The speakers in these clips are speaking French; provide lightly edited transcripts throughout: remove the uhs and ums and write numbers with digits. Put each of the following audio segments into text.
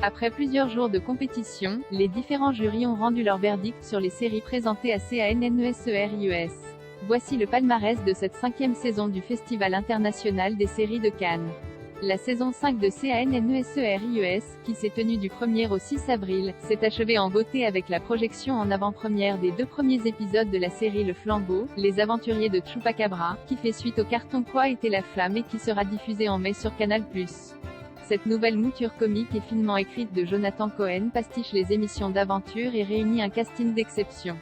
Après plusieurs jours de compétition, les différents jurys ont rendu leur verdict sur les séries présentées à CANNESERIES. Voici le palmarès de cette 5e saison du Festival international des séries de Cannes. La saison 5 de CANNESERIES, qui s'est tenue du 1er au 6 avril, s'est achevée en beauté avec la projection en avant-première des 2 premiers épisodes de la série Le Flambeau, Les Aventuriers de Chupacabra, qui fait suite au carton Quoi était la flamme et qui sera diffusé en mai sur Canal+. Cette nouvelle mouture comique et finement écrite de Jonathan Cohen pastiche les émissions d'aventure et réunit un casting d'exception.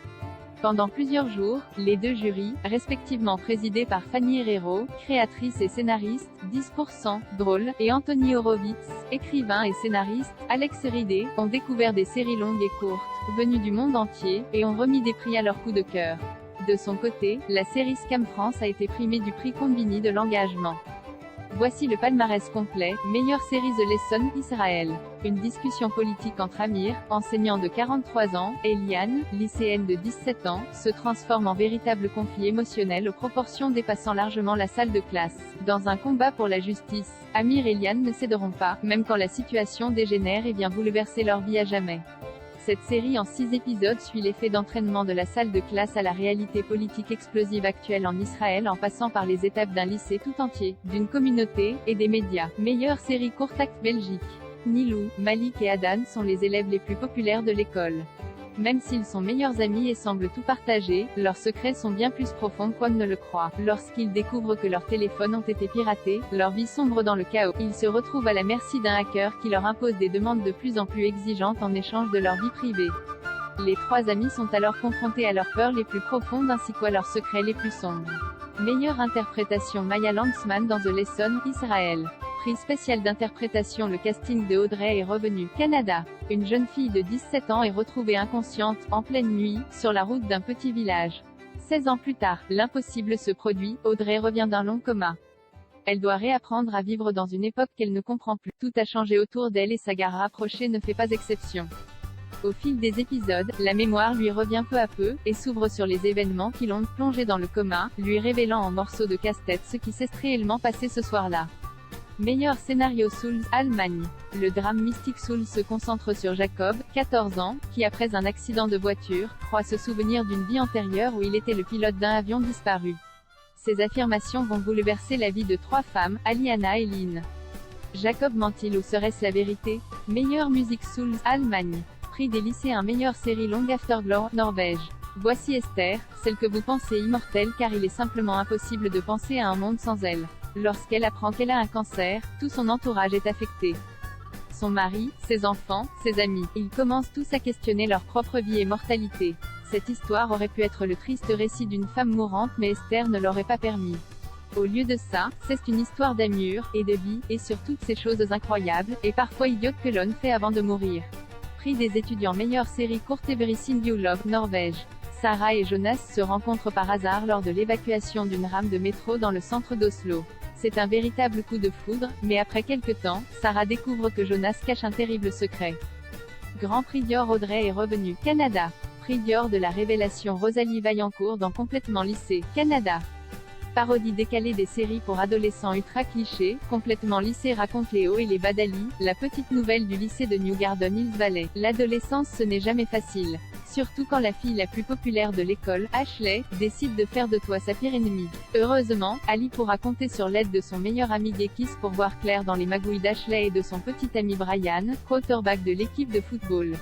Pendant plusieurs jours, les 2 jurys, respectivement présidés par Fanny Herrero, créatrice et scénariste, 10%, drôle, et Anthony Horowitz, écrivain et scénariste, Alex Ridé, ont découvert des séries longues et courtes, venues du monde entier, et ont remis des prix à leur coup de cœur. De son côté, la série Scam France a été primée du prix Combini de l'engagement. Voici le palmarès complet, meilleure série The Lesson, Israël. Une discussion politique entre Amir, enseignant de 43 ans, et Liane, lycéenne de 17 ans, se transforme en véritable conflit émotionnel aux proportions dépassant largement la salle de classe. Dans un combat pour la justice, Amir et Liane ne céderont pas, même quand la situation dégénère et vient bouleverser leur vie à jamais. Cette série en 6 épisodes suit l'effet d'entraînement de la salle de classe à la réalité politique explosive actuelle en Israël en passant par les étapes d'un lycée tout entier, d'une communauté, et des médias. Meilleure série courte acte Belgique. Nilou, Malik et Adan sont les élèves les plus populaires de l'école. Même s'ils sont meilleurs amis et semblent tout partager, leurs secrets sont bien plus profonds qu'on ne le croit. Lorsqu'ils découvrent que leurs téléphones ont été piratés, leur vie sombre dans le chaos. Ils se retrouvent à la merci d'un hacker qui leur impose des demandes de plus en plus exigeantes en échange de leur vie privée. Les 3 amis sont alors confrontés à leurs peurs les plus profondes ainsi qu'à leurs secrets les plus sombres. Meilleure interprétation Maya Landsman dans The Lesson, Israël. Prix spécial d'interprétation. Le casting de Audrey est revenu. Canada. Une jeune fille de 17 ans est retrouvée inconsciente, en pleine nuit, sur la route d'un petit village. 16 ans plus tard, l'impossible se produit, Audrey revient d'un long coma. Elle doit réapprendre à vivre dans une époque qu'elle ne comprend plus. Tout a changé autour d'elle et sa gare rapprochée ne fait pas exception. Au fil des épisodes, la mémoire lui revient peu à peu, et s'ouvre sur les événements qui l'ont plongée dans le coma, lui révélant en morceaux de casse-tête ce qui s'est réellement passé ce soir-là. Meilleur scénario Souls, Allemagne. Le drame mystique Souls se concentre sur Jacob, 14 ans, qui après un accident de voiture, croit se souvenir d'une vie antérieure où il était le pilote d'un avion disparu. Ces affirmations vont bouleverser la vie de 3 femmes, Aliana et Lynn. Jacob ment-il ou serait-ce la vérité? Meilleure musique Souls, Allemagne. Prix des lycéens. Meilleure série longue Afterglow, Norvège. Voici Esther, celle que vous pensez immortelle car il est simplement impossible de penser à un monde sans elle. Lorsqu'elle apprend qu'elle a un cancer, tout son entourage est affecté. Son mari, ses enfants, ses amis, ils commencent tous à questionner leur propre vie et mortalité. Cette histoire aurait pu être le triste récit d'une femme mourante mais Esther ne l'aurait pas permis. Au lieu de ça, c'est une histoire d'amour, et de vie, et sur toutes ces choses incroyables, et parfois idiotes que l'on fait avant de mourir. Prix des étudiants. Meilleure série courte Everything You Love, Norvège. Sarah et Jonas se rencontrent par hasard lors de l'évacuation d'une rame de métro dans le centre d'Oslo. C'est un véritable coup de foudre, mais après quelques temps, Sarah découvre que Jonas cache un terrible secret. Grand Prix Dior. Audrey est revenue. Canada. Prix Dior de la révélation. Rosalie Vaillancourt dans Complètement lycée, Canada. Parodie décalée des séries pour adolescents ultra clichés, Complètement lycée raconte Léo et les Badali, la petite nouvelle du lycée de New Garden Hills Valley. L'adolescence ce n'est jamais facile. Surtout quand la fille la plus populaire de l'école, Ashley, décide de faire de toi sa pire ennemie. Heureusement, Ali pourra compter sur l'aide de son meilleur ami Gekis pour voir clair dans les magouilles d'Ashley et de son petit ami Brian, quarterback de l'équipe de football.